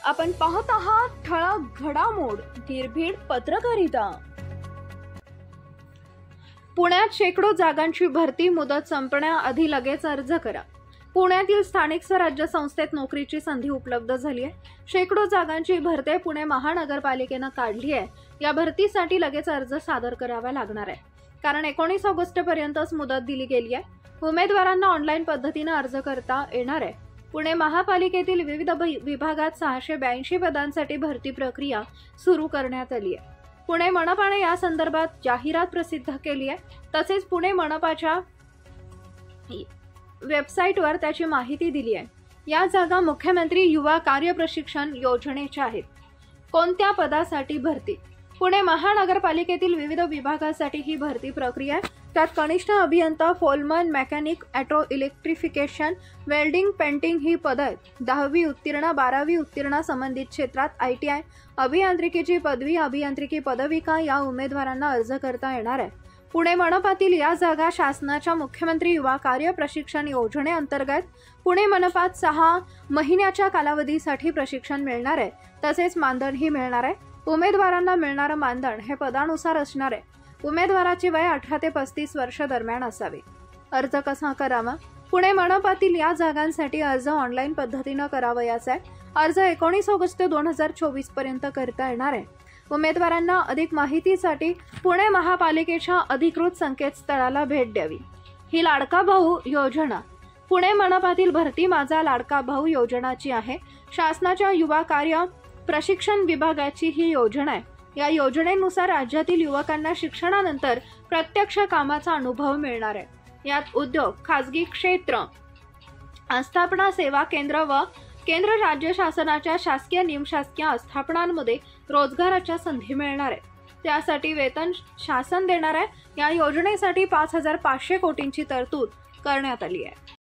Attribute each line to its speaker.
Speaker 1: आपण पाहत आहात ठळक घडामोड निर्भीड पत्रकारिता। पुण्यात शेकडो जागांची भरती मुदत संपण्याआधी लगेच अर्ज करा। पुण्यातील स्थानिक स्वराज्य संस्थेत नोकरीची संधी उपलब्ध झाली आहे। शेकडो जागांची भरती पुणे महानगरपालिकेने काढली आहे। या भरतीसाठी लगेच अर्ज सादर करावा लागणार आहे, कारण 19 ऑगस्ट पर्यंतच मुदत दिली गेली आहे। उमेदवारांना ऑनलाईन पद्धतीने अर्ज करता येणार आहे। पुणे महापालिकेतील विविध विभागात 682 पदांसाठी भरती प्रक्रिया सुरू करण्यात आली आहे। पुणे मनपाने या संदर्भात जाहिरात प्रसिद्ध केली आहे। तसेच पुणे मनपाच्या वेबसाईटवर त्याची माहिती दिली आहे। या जागा मुख्यमंत्री युवा कार्य प्रशिक्षण योजनेच्या आहेत। कोणत्या पदासाठी भरती? पुणे महानगरपालिकेतील विविध विभागासाठी ही भरती प्रक्रिया आहे। त्यात कनिष्ठ अभियंता, फोलमन, mechanic, auto electrification, welding, painting ही पदं आहेत। 10वी उत्तीर्ण, 12वी उत्तीर्ण, संबंधित क्षेत्रात ITI, अभियांत्रिकीची पदवी, अभियांत्रिकी पदविका या उमेदवारांना अर्ज करता येणार आहे। पुणे मनपातील या जागा शासनाच्या मुख्यमंत्री युवा कार्य प्रशिक्षण योजनेअंतर्गत पुणे मनपात 6 महिन्याच्या कालावधीसाठी प्रशिक्षण मिळणार आहे। तसेच मानधनही मिळणार आहे। उमेदवारांना मिळणारं मानधन हे पदानुसार असणार आहे। उमेदवाराचे वय 18 ते 35 वर्ष दरम्यान असावे। अर्ज कसा करावा? पुणे मनपातील या जागांसाठी अर्ज ऑनलाईन पद्धतीने करावयाचा आहे। अर्ज 19 ऑगस्ट 2024 पर्यंत करता येणार आहे। उमेदवारांना अधिक माहितीसाठी पुणे महापालिकेच्या अधिकृत संकेतस्थळाला भेट द्यावी। ही लाडका भाऊ योजना पुणे मनपातील भरती माझा लाडका भाऊ योजनाची आहे। शासनाच्या युवा कार्य प्रशिक्षण विभागाची ही योजना आहे। या योजनेनुसार राज्यातील युवकांना शिक्षणानंतर प्रत्यक्ष कामाचा अनुभव मिळणार आहे। यात उद्योग, खासगी क्षेत्र, आस्थापना, सेवा केंद्र व केंद्र राज्य शासनाच्या शासकीय निमशासकीय आस्थापनांमध्ये रोजगाराच्या संधी मिळणार आहे। त्यासाठी वेतन शासन देणार आहे। या योजनेसाठी 5,500 कोटींची तरतूद करण्यात आली आहे।